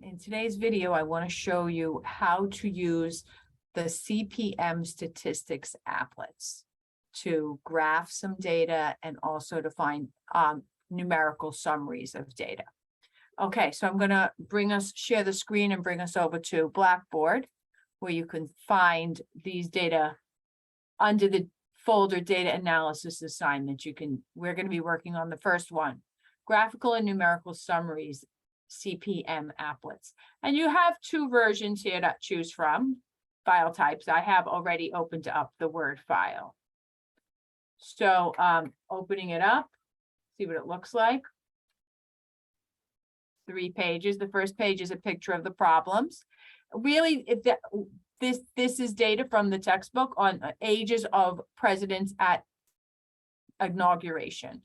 In today's video, I want to show you how to use the CPM statistics applets to graph some data and also to find numerical summaries of data. Okay, so I'm going to share the screen and bring us over to Blackboard, where you can find these data under the folder data analysis assignment. We're going to be working on the first one, graphical and numerical summaries, CPM applets. And you have two versions here to choose from, file types. I have already opened up the Word file. So opening it up, see what it looks like. 3 pages. The first page is a picture of the problems. Really, this is data from the textbook on ages of presidents at inauguration.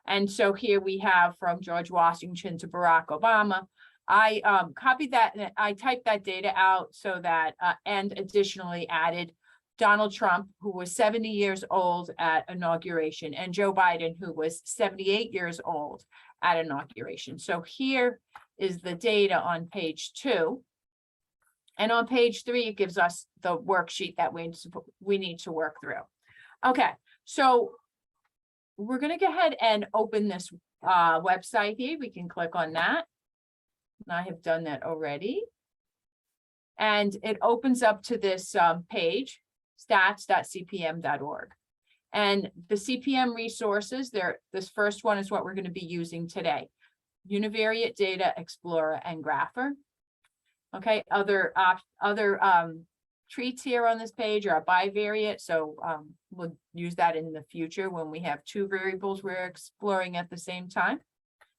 And so here we have from George Washington to Barack Obama. I copied that and I typed that data out so that, and additionally added Donald Trump, who was 70 years old at inauguration, and Joe Biden, who was 78 years old at inauguration. So here is the data on page 2. And on page 3, it gives us the worksheet that we need to work through. Okay, so we're going to go ahead and open this website here. We can click on that. And I have done that already. And it opens up to this page, stats.cpm.org. And the CPM resources, this first one is what we're going to be using today. Univariate Data Explorer and Grapher. Okay, other treats here on this page are bivariate, so we'll use that in the future when we have 2 variables we're exploring at the same time.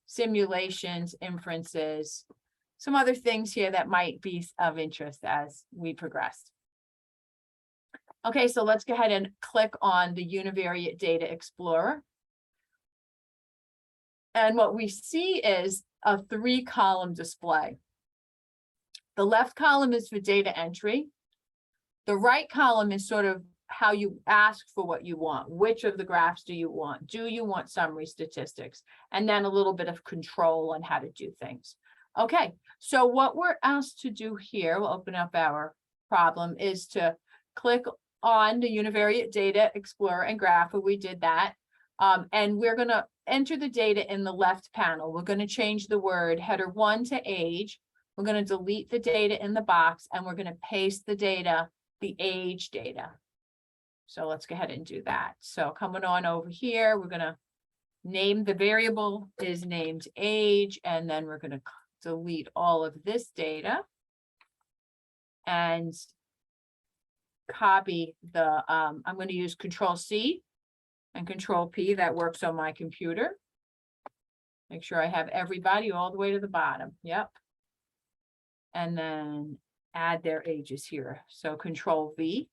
Simulations, inferences, some other things here that might be of interest as we progress. Okay, so let's go ahead and click on the Univariate Data Explorer. And what we see is a 3-column display. The left column is for data entry. The right column is sort of how you ask for what you want. Which of the graphs do you want? Do you want summary statistics? And then a little bit of control on how to do things. Okay, so what we're asked to do here, we'll open up our problem, is to click on the Univariate Data Explorer and Grapher. We did that. And we're going to enter the data in the left panel. We're going to change the word header 1 to age. We're going to delete the data in the box, and we're going to paste the data, the age data. So let's go ahead and do that. So coming on over here, we're going to name the variable is named age, and then we're going to delete all of this data and copy the, I'm going to use Control-C and Control-P. That works on my computer. Make sure I have everybody all the way to the bottom. Yep. And then add their ages here. So Control-V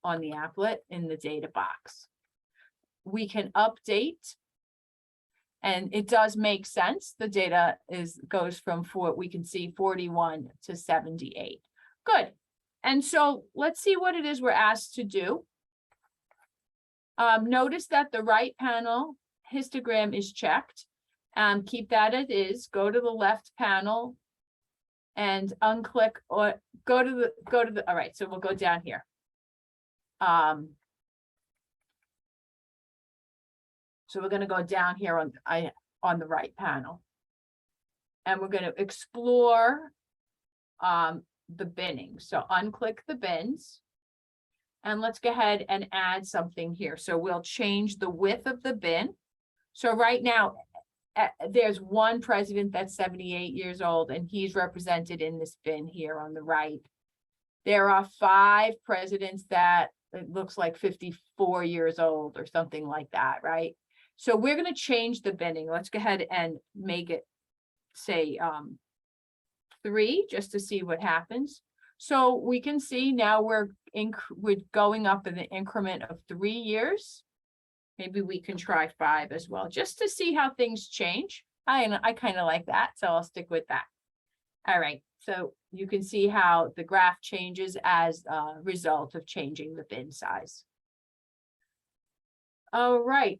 on the applet in the data box. We can update, and it does make sense. The data goes from we can see 41 to 78. Good. And so let's see what it is we're asked to do. Notice that the right panel histogram is checked. Keep that as is. Go to the left panel and unclick or go to the, all right, so we'll go down here. So we're going to go down here on the right panel. And we're going to explore the binning. So unclick the bins. And let's go ahead and add something here. So we'll change the width of the bin. So right now, there's one president that's 78 years old, and he's represented in this bin here on the right. There are 5 presidents that it looks like 54 years old or something like that, right? So we're going to change the binning. Let's go ahead and make it say 3 just to see what happens. So we can see now we're going up in the increment of 3 years. Maybe we can try 5 as well, just to see how things change. I kind of like that, so I'll stick with that. All right, so you can see how the graph changes as a result of changing the bin size. All right.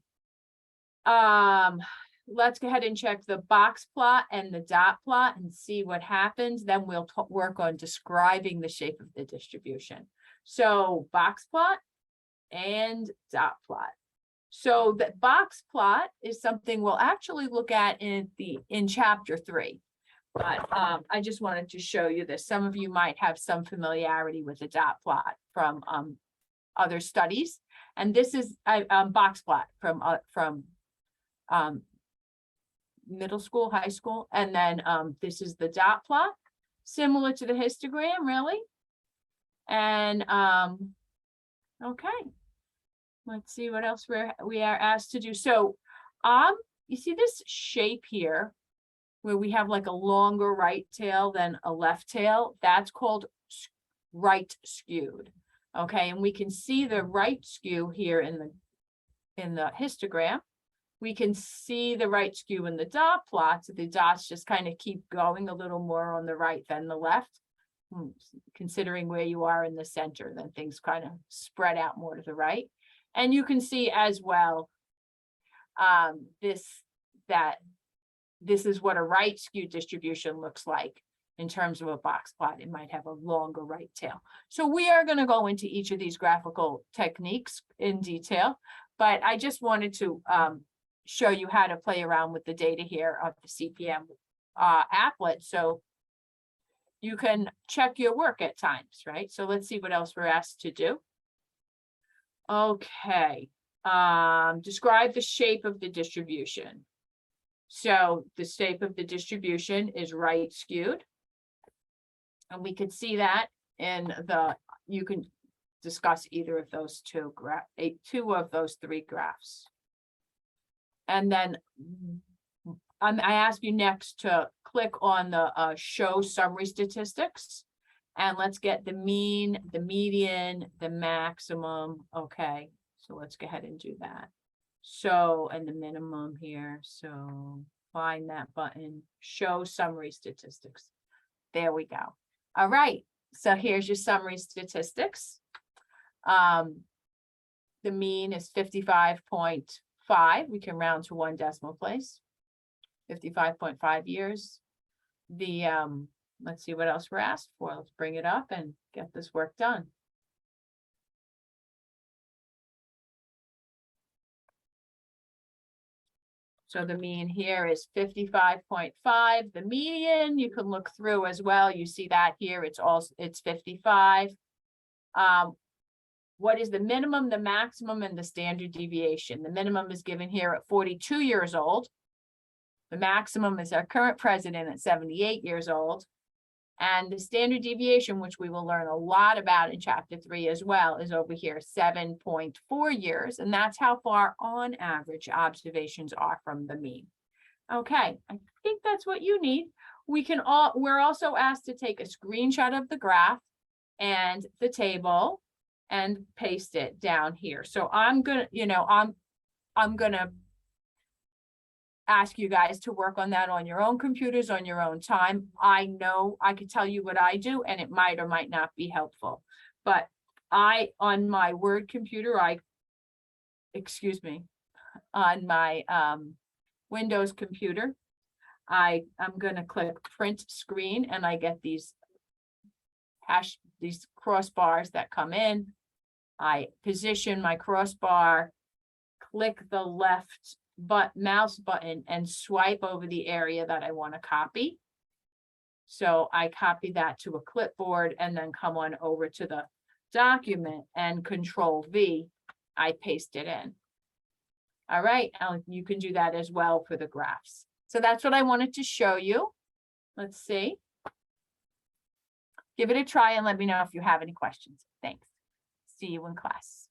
let's go ahead and check the box plot and the dot plot and see what happens. Then we'll work on describing the shape of the distribution. So box plot and dot plot. So the box plot is something we'll actually look at in chapter 3. But I just wanted to show you this. Some of you might have some familiarity with the dot plot from other studies. And this is a box plot from middle school, high school. And then this is the dot plot, similar to the histogram, really. And okay, let's see what else we are asked to do. So you see this shape here where we have like a longer right tail than a left tail? That's called right skewed. Okay, and we can see the right skew here in the histogram. We can see the right skew in the dot plots. The dots just kind of keep going a little more on the right than the left. Considering where you are in the center, then things kind of spread out more to the right. And you can see as well, this is what a right skew distribution looks like in terms of a box plot. It might have a longer right tail. So we are going to go into each of these graphical techniques in detail, but I just wanted to show you how to play around with the data here of the CPM applet, so you can check your work at times, right? So let's see what else we're asked to do. Okay, describe the shape of the distribution. So the shape of the distribution is right skewed. And we could see that in you can discuss either of those two of those 3 graphs. And then I ask you next to click on the show summary statistics. And let's get the mean, the median, the maximum. Okay, so let's go ahead and do that. So, and the minimum here. So find that button, show summary statistics. There we go. All right, so here's your summary statistics. The mean is 55.5. We can round to 1 decimal place. 55.5 years. Let's see what else we're asked for. Let's bring it up and get this work done. So the mean here is 55.5. The median, you can look through as well. You see that here, it's 55. What is the minimum, the maximum, and the standard deviation? The minimum is given here at 42 years old. The maximum is our current president at 78 years old. And the standard deviation, which we will learn a lot about in chapter 3 as well, is over here, 7.4 years. And that's how far on average observations are from the mean. Okay, I think that's what you need. We're also asked to take a screenshot of the graph and the table and paste it down here. So I'm gonna ask you guys to work on that on your own computers, on your own time. I know I could tell you what I do, and it might or might not be helpful. But on my Word computer, on my Windows computer, I'm going to click print screen, and I get these crossbars that come in. I position my crossbar, click the left mouse button, and swipe over the area that I want to copy. So I copy that to a clipboard and then come on over to the document and Control V, I paste it in. All right, you can do that as well for the graphs. So that's what I wanted to show you. Let's see. Give it a try and let me know if you have any questions. Thanks. See you in class.